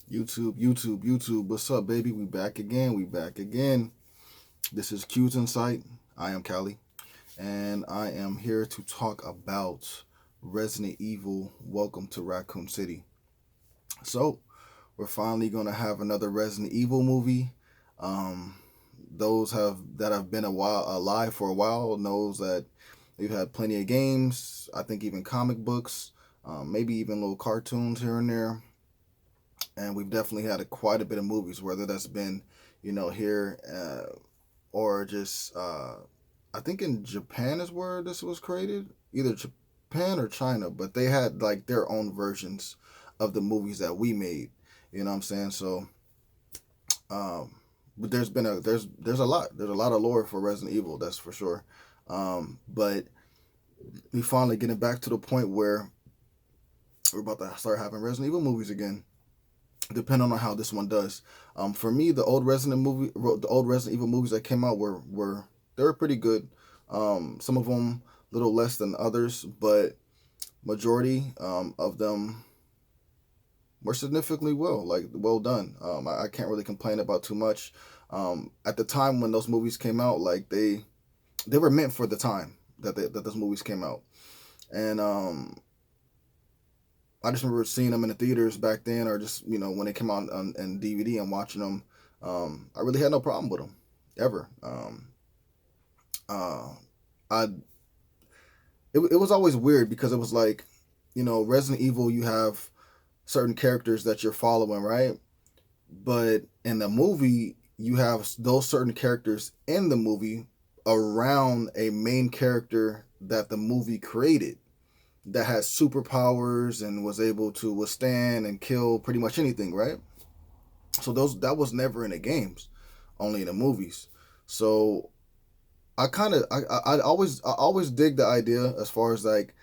YouTube. What's up, baby? We back again. This is Q's Insight. I am Callie, and I am here to talk about Resident Evil. Welcome to Raccoon City. So, we're finally gonna have another Resident Evil movie. Um, those that have been alive for a while knows that we've had plenty of games. I think even comic books, maybe even little cartoons here and there, and we've definitely had quite a bit of movies, whether that's been, here or just, I think in Japan is where this was created, either Japan or China, but they had like their own versions of the movies that we made. You know what I'm saying? So, um, but there's a lot of lore for Resident Evil, that's for sure. But we finally getting back to the point where we're about to start having Resident Evil movies again, depending on how this one does. For me, the old Resident Evil movies that came out were they were pretty good. Some of them a little less than others, but majority of them were significantly well done. I can't really complain about too much. At the time when those movies came out, like they were meant for the time that those movies came out, and I just remember seeing them in the theaters back then, or just when they came out on DVD and watching them. I really had no problem with them ever. Uh, I it was always weird because it was like, Resident Evil, you have certain characters that you're following, right? But in the movie, you have those certain characters in the movie around a main character that the movie created, that has superpowers and was able to withstand and kill pretty much anything, right? So that was never in the games, only in the movies. So I always dig the idea as far as like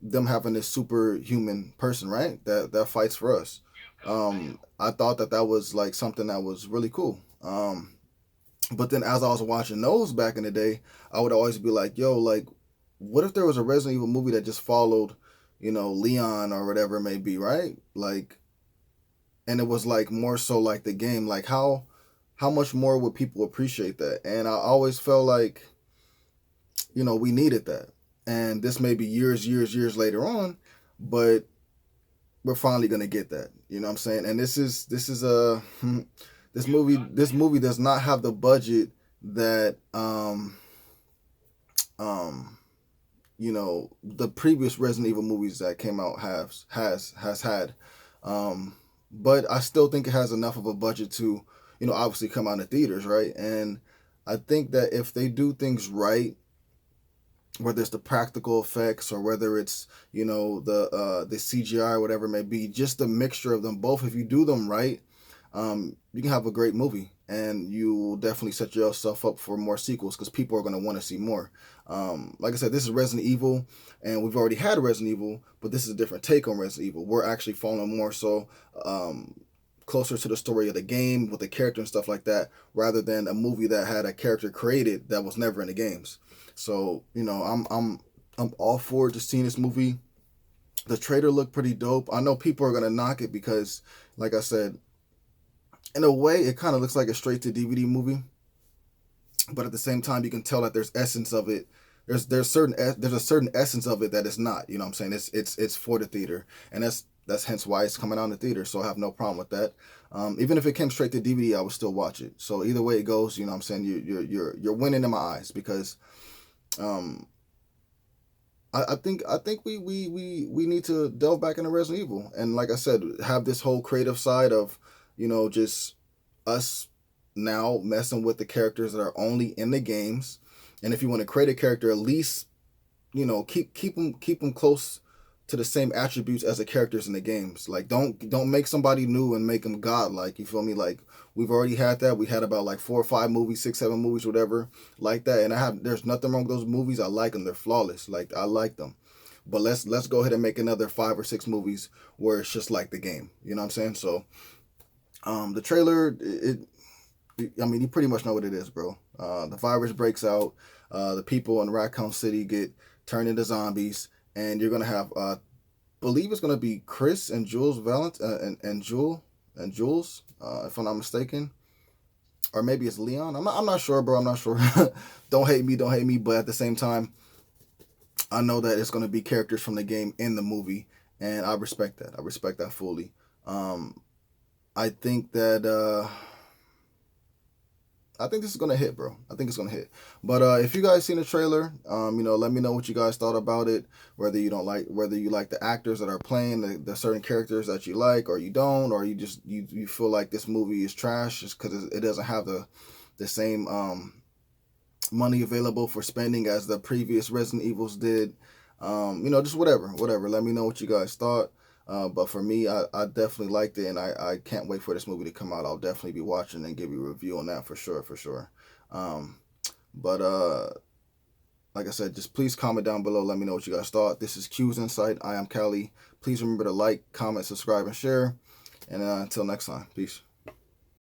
them having this superhuman person, right? That fights for us. I thought that was like something that was really cool. But then as I was watching those back in the day, I would always be like, yo, like, what if there was a Resident Evil movie that just followed, Leon or whatever it may be, right? Like, and it was like more so like the game, like how much more would people appreciate that? And I always felt like, we needed that. And this may be years later on, but we're finally gonna get that. You know what I'm saying? And this is a this movie does not have the budget that um the previous Resident Evil movies that came out has had. But I still think it has enough of a budget to, obviously come out in the theaters, right? And I think that if they do things right, whether it's the practical effects or whether it's, the CGI or whatever it may be, just the mixture of them both, if you do them right, you can have a great movie, and you will definitely set yourself up for more sequels because people are going to want to see more. Like I said, this is Resident Evil, and we've already had Resident Evil, but this is a different take on Resident Evil. We're actually following more so closer to the story of the game with the character and stuff like that, rather than a movie that had a character created that was never in the games. So I'm all forward to seeing this movie. The trailer looked pretty dope. I know people are gonna knock it because, like I said, in a way, it kind of looks like a straight to DVD movie, but at the same time, you can tell that there's essence of it. There's a certain essence of it that it's not. You know what I'm saying? It's for the theater, and that's hence why it's coming out in the theater. So I have no problem with that. Even if it came straight to DVD, I would still watch it. So either way it goes, you know what I'm saying, you're winning in my eyes because um, I think we need to delve back into Resident Evil, and like I said, have this whole creative side of, just us now messing with the characters that are only in the games. And if you want to create a character, at least, keep them close to the same attributes as the characters in the games. Like, don't make somebody new and make them godlike. You feel me? Like, we've already had that. We had about like 4 or 5 movies, 6, 7 movies, whatever, like that. And there's nothing wrong with those movies. I like them. They're flawless. Like, I like them. But let's go ahead and make another 5 or 6 movies where it's just like the game. You know what I'm saying? So, the trailer, I mean, you pretty much know what it is, bro. The virus breaks out. The people in Raccon City get turned into zombies, and you're gonna have, believe it's gonna be Chris and Jules Valent and Jewel. and Jules, if I'm not mistaken, or maybe it's Leon. I'm not sure, bro. I'm not sure. Don't hate me, don't hate me. But at the same time, I know that it's going to be characters from the game in the movie, and I respect that. I respect that fully. I think that I think this is gonna hit, bro. I think it's gonna hit. But if you guys seen the trailer, let me know what you guys thought about it. Whether you like the actors that are playing the certain characters that you like, or you don't, or you feel like this movie is trash just because it doesn't have the same money available for spending as the previous Resident Evils did. Just whatever. Let me know what you guys thought. But for me, I definitely liked it, and I can't wait for this movie to come out. I'll definitely be watching and give you a review on that for sure, for sure. But like I said, just please comment down below. Let me know what you guys thought. This is Q's Insight. I am Callie. Please remember to like, comment, subscribe, and share. And until next time, peace.